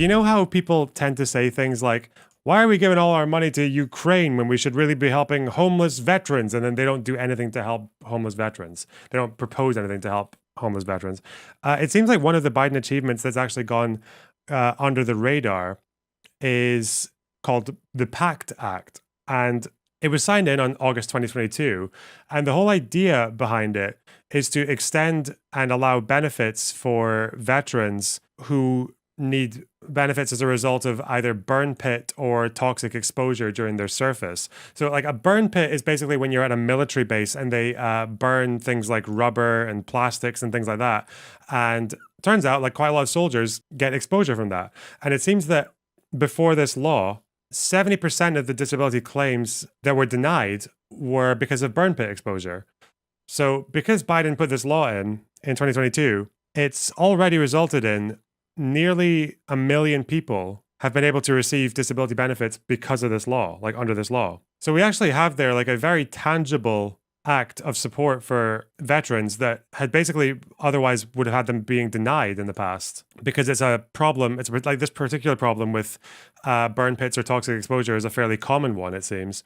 Do you know how people tend to say things like, why are we giving all our money to Ukraine when we should really be helping homeless veterans? And then they don't do anything to help homeless veterans. They don't propose anything to help homeless veterans. It seems like one of the Biden achievements that's actually gone under the radar is called the PACT Act. And it was signed in on August 2022. And the whole idea behind it is to extend and allow benefits for veterans who need benefits as a result of either burn pit or toxic exposure during their service. So like a burn pit is basically when you're at a military base and they burn things like rubber and plastics and things like that. And turns out like quite a lot of soldiers get exposure from that. And it seems that before this law, 70% of the disability claims that were denied were because of burn pit exposure. So because Biden put this law in 2022, it's already resulted in nearly 1 million people have been able to receive disability benefits because of this law, like under this law. So we actually have there like a very tangible act of support for veterans that had basically otherwise would have had them being denied in the past, because it's a problem. It's like this particular problem with burn pits or toxic exposure is a fairly common one, it seems.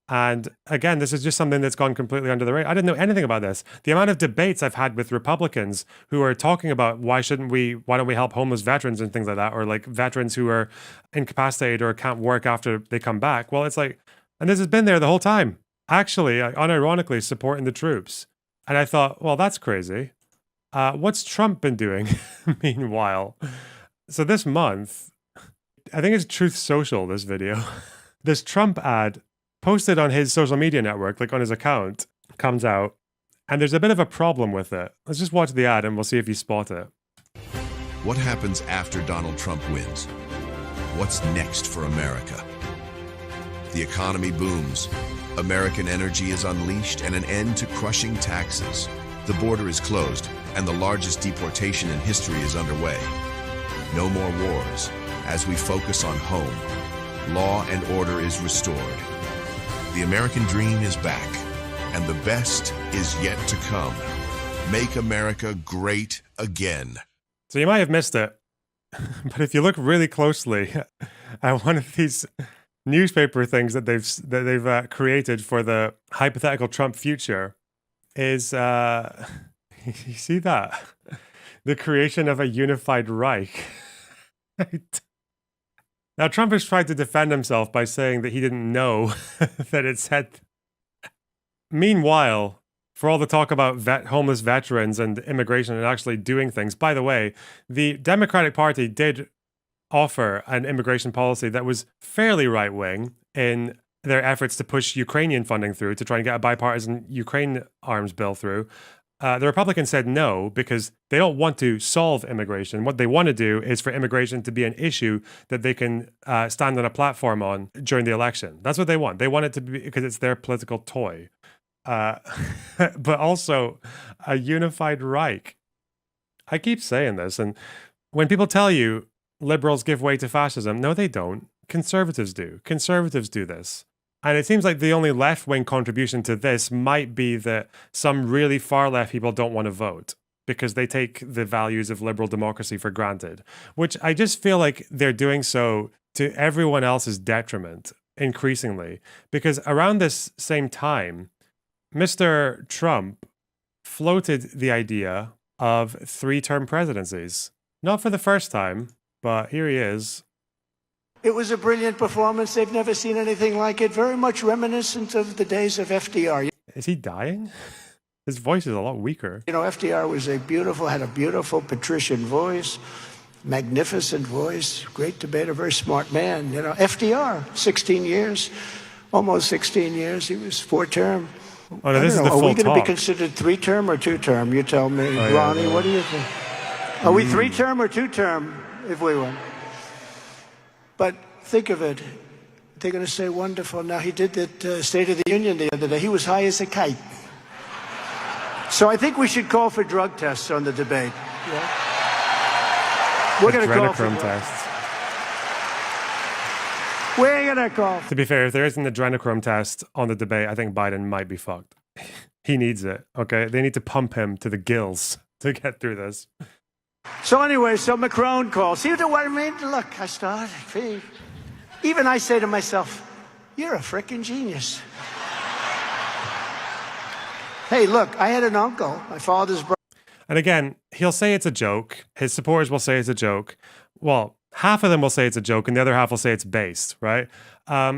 And again, this is just something that's gone completely under the radar. I didn't know anything about this. The amount of debates I've had with Republicans who are talking about why don't we help homeless veterans and things like that, or like veterans who are incapacitated or can't work after they come back. Well, it's like, and this has been there the whole time, actually, unironically supporting the troops. And I thought, well, that's crazy. What's Trump been doing meanwhile? So this month, I think it's Truth Social, this video, this Trump ad posted on his social media network, like on his account, comes out, and there's a bit of a problem with it. Let's just watch the ad and we'll see if you spot it. What happens after Donald Trump wins? What's next for America? The economy booms. American energy is unleashed and an end to crushing taxes. The border is closed and the largest deportation in history is underway. No more wars as we focus on home. Law and order is restored. The American dream is back, and the best is yet to come. Make America great again. So you might have missed it, but if you look really closely at one of these newspaper things that they've created for the hypothetical Trump future, is you see that? The creation of a unified Reich. Right? Now, Trump has tried to defend himself by saying that he didn't know that it said. Meanwhile, for all the talk about homeless veterans and immigration and actually doing things, by the way, the Democratic Party did offer an immigration policy that was fairly right-wing in their efforts to push Ukrainian funding through to try and get a bipartisan Ukraine arms bill through. The Republicans said no because they don't want to solve immigration. What they want to do is for immigration to be an issue that they can stand on a platform on during the election. That's what they want. They want it to be because it's their political toy. But also a unified Reich. I keep saying this, and when people tell you liberals give way to fascism, no, they don't. Conservatives do. Conservatives do this. And it seems like the only left-wing contribution to this might be that some really far-left people don't want to vote because they take the values of liberal democracy for granted, which I just feel like they're doing so to everyone else's detriment increasingly. Because around this same time, Mr. Trump floated the idea of 3-term presidencies. Not for the first time, but here he is. It was a brilliant performance. They've never seen anything like it. Very much reminiscent of the days of FDR. Is he dying? His voice is a lot weaker. You know, FDR had a beautiful patrician voice, magnificent voice, great debater, very smart man. You know, FDR, 16 years, almost 16 years. He was 4-term. Oh, no, this is the full Are we going to be talk. considered 3-term or 2-term? You tell me. Oh, Ronnie, yeah. what do you think? Are we 3-term or 2-term if we win? But think of it. They're going to say wonderful. Now, he did that State of the Union the other day. He was high as a kite. So I think we should call for drug tests on the debate. Yeah? We're going to call for tests. We're going to call. To be fair, if there isn't an adrenochrome test on the debate, I think Biden might be fucked. He needs it, okay? They need to pump him to the gills to get through this. So anyway, so Macron calls. See what I mean? Look, I started. Even I say to myself, you're a frickin' genius. Hey, look, I had an uncle, my father's brother. And again, he'll say it's a joke. His supporters will say it's a joke. Well, half of them will say it's a joke, and the other half will say it's based, right?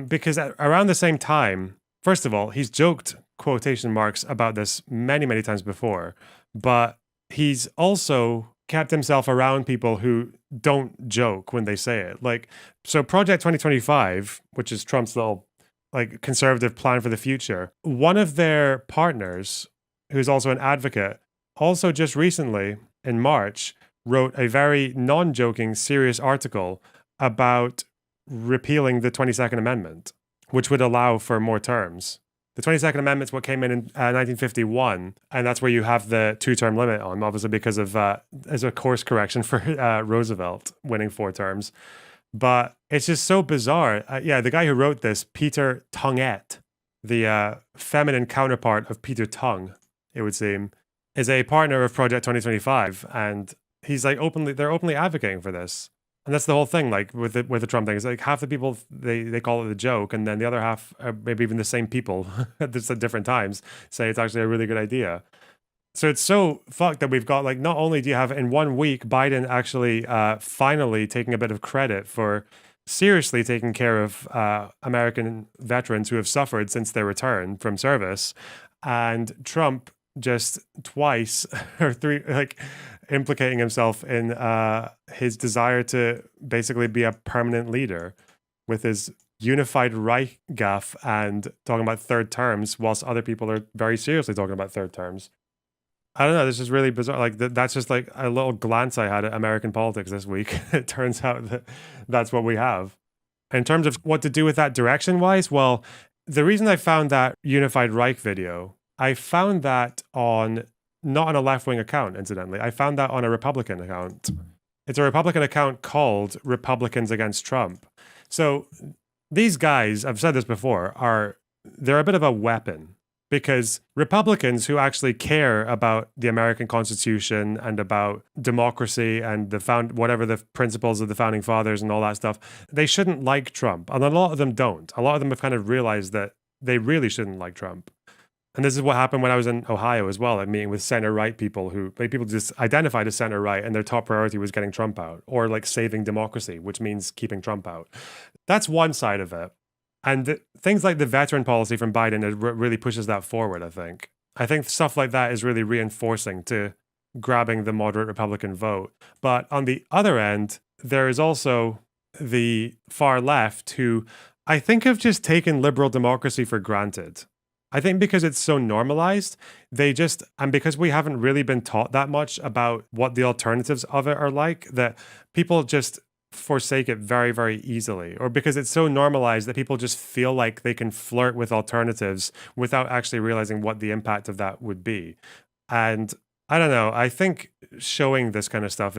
Because around the same time, first of all, he's joked, quotation marks, about this many, many times before, but he's also kept himself around people who don't joke when they say it. Like, so Project 2025, which is Trump's little like conservative plan for the future, one of their partners, who's also an advocate, also just recently in March wrote a very non-joking, serious article about repealing the 22nd Amendment, which would allow for more terms. The 22nd Amendment's what came in 1951, and that's where you have the 2-term limit on, obviously because of as a course correction for Roosevelt winning 4 terms. But it's just so bizarre. Yeah, the guy who wrote this, Peter Tongette, the feminine counterpart of Peter Tongue, it would seem, is a partner of Project 2025, and he's like they're openly advocating for this. And that's the whole thing, like with the Trump thing. It's like half the people, they call it a joke, and then the other half, maybe even the same people, just at different times, say it's actually a really good idea. So it's so fucked that we've got, like, not only do you have in 1 week Biden actually finally taking a bit of credit for seriously taking care of American veterans who have suffered since their return from service, and Trump just twice or 3, like, implicating himself in his desire to basically be a permanent leader with his unified Reich gaff and talking about 3rd terms, whilst other people are very seriously talking about 3rd terms. I don't know. This is really bizarre. Like that's just like a little glance I had at American politics this week. It turns out that that's what we have. In terms of what to do with that direction-wise, well, the reason I found that unified Reich video, I found that not on a left-wing account, incidentally. I found that on a Republican account. It's a Republican account called Republicans Against Trump. So these guys, I've said this before, they're a bit of a weapon, because Republicans who actually care about the American Constitution and about democracy and whatever the principles of the founding fathers and all that stuff, they shouldn't like Trump. And a lot of them don't. A lot of them have kind of realized that they really shouldn't like Trump. And this is what happened when I was in Ohio as well. I'm meeting with center-right people people just identified as center-right, and their top priority was getting Trump out, or like saving democracy, which means keeping Trump out. That's one side of it. And things like the veteran policy from Biden really pushes that forward, I think. I think stuff like that is really reinforcing to grabbing the moderate Republican vote. But on the other end, there is also the far left who I think have just taken liberal democracy for granted. I think because it's so normalized, and because we haven't really been taught that much about what the alternatives of it are like, that people just forsake it very, very easily, or because it's so normalized that people just feel like they can flirt with alternatives without actually realizing what the impact of that would be. And I don't know, I think showing this kind of stuff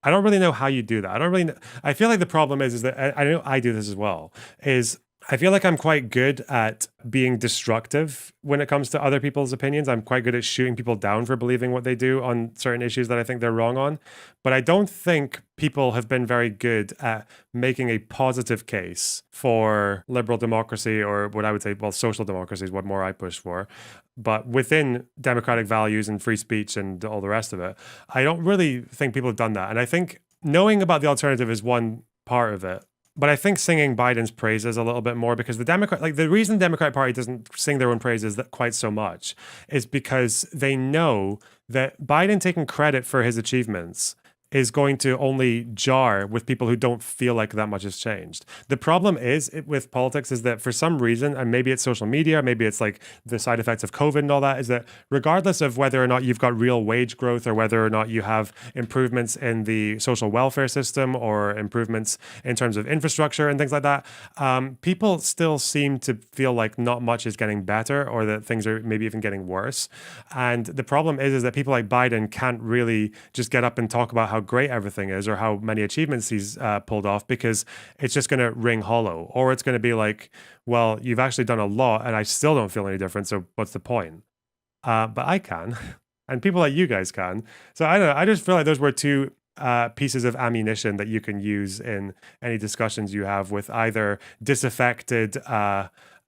I don't really know how you do that. I feel like the problem is that I know I do this as well, is I feel like I'm quite good at being destructive when it comes to other people's opinions. I'm quite good at shooting people down for believing what they do on certain issues that I think they're wrong on. But I don't think people have been very good at making a positive case for liberal democracy, or what I would say, well, social democracy is what more I push for. But within democratic values and free speech and all the rest of it, I don't really think people have done that. And I think knowing about the alternative is one part of it. But I think singing Biden's praises a little bit more, because the reason the Democratic Party doesn't sing their own praises quite so much is because they know that Biden taking credit for his achievements is going to only jar with people who don't feel like that much has changed. The problem with politics is that for some reason, and maybe it's social media, maybe it's like the side effects of COVID and all that, is that regardless of whether or not you've got real wage growth, or whether or not you have improvements in the social welfare system, or improvements in terms of infrastructure and things like that, people still seem to feel like not much is getting better, or that things are maybe even getting worse. And the problem is that people like Biden can't really just get up and talk about how great everything is, or how many achievements he's pulled off, because it's just going to ring hollow, or it's going to be like, well, you've actually done a lot and I still don't feel any different, so what's the point? But I can, and people like you guys can. So I don't know, I just feel like those were two pieces of ammunition that you can use in any discussions you have with either disaffected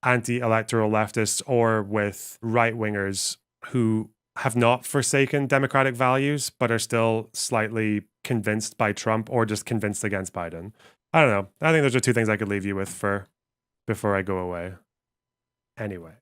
anti-electoral leftists or with right-wingers who have not forsaken democratic values but are still slightly convinced by Trump or just convinced against Biden. I don't know. I think those are two things I could leave you with for before I go away. Anyway.